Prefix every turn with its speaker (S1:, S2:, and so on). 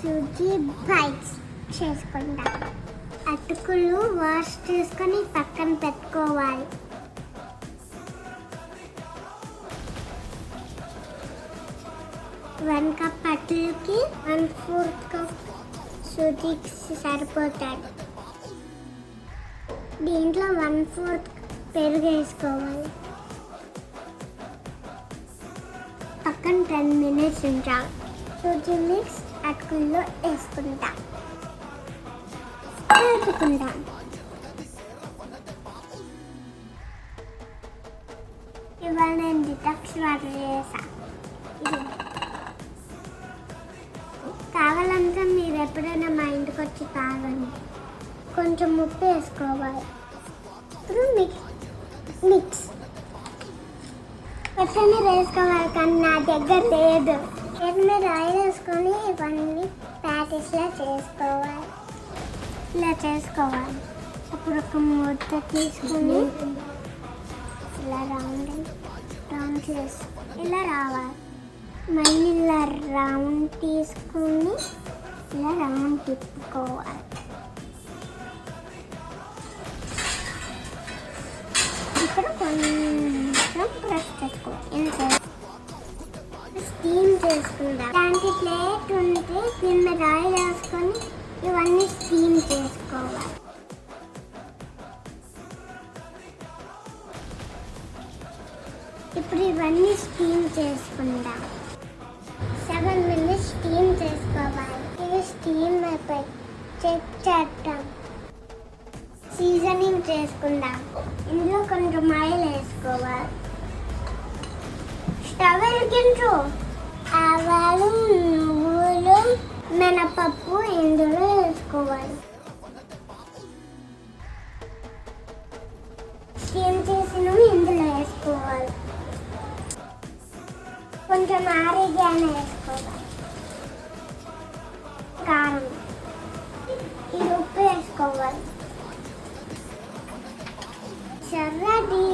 S1: Suji bytes చేసుకుంటాం. అటుకులు wash చేసుకొని పక్కన పెట్టుకోవాలి. వన్ కప్ అటుకులకి 1/4 కప్ సూజీకి సరిపోతాడు. దీంట్లో 1/4 పెరుగు వేసుకోవాలి. పక్కన 10 minutes ఉంచాలి. సూజీ మిక్స్ అటుకుల్లో వేసుకుంటాం, కలుపుకుంటాం. ఇవాళ నేను డిటాక్స్ వాటర్ చేసాను. కావాలంటే మీరు ఎప్పుడైనా మా ఇంటికి వచ్చి తాగండి. కొంచెం ఉప్పు వేసుకోవాలి. ఇప్పుడు మిక్స్ ఎప్పుడైనా వేసుకోవాలి, కానీ నా దగ్గర లేదు. ఎప్పుడైనా ఆయిల్ వేసుకొని ఇవన్నీ ప్యాకెట్స్లా చేసుకోవాలి. ఇలా చేసుకోవాలి. అప్పుడు ఒక ముద్ద తీసుకుని ఇలా రౌండ్ చేసి ఇలా రావాలి. మళ్ళీ ఇలా రౌండ్ తీసుకుని ఇలా రౌండ్ తిప్పుకోవాలి. ఇక్కడ కొంచెం ప్రెస్ చేసుకోవాలి. స్టీమ్ చేసుకుందాం. దానికి ప్లేట్ ఉంటే కింద ఆయిల్ వేసుకొని ఇవన్నీ స్టీమ్ చేసుకోవాలి. ఇప్పుడు ఇవన్నీ స్టీమ్ చేసుకుందాం. 7 minutes స్టీమ్ చేసుకోవాలి. ఇది స్టీమ్ అయిపోయి చెక్ చేద్దాం. సీజనింగ్ చేసుకుందాం. ఇందులో కొంచెం ఆయిల్ వేసుకోవాలి. స్టవ్ వెలిగించు. ఆవాలు, నువ్వులు, మినపప్పు ఇందులో వేసుకోవాలి. స్టీమ్ చేసినవి ఇందులో వేసుకోవాలి. కొంచెం ఆరిగానే వేసుకోవాలి. కారం, ఇది ఉప్పు వేసుకోవాలి. సర్రది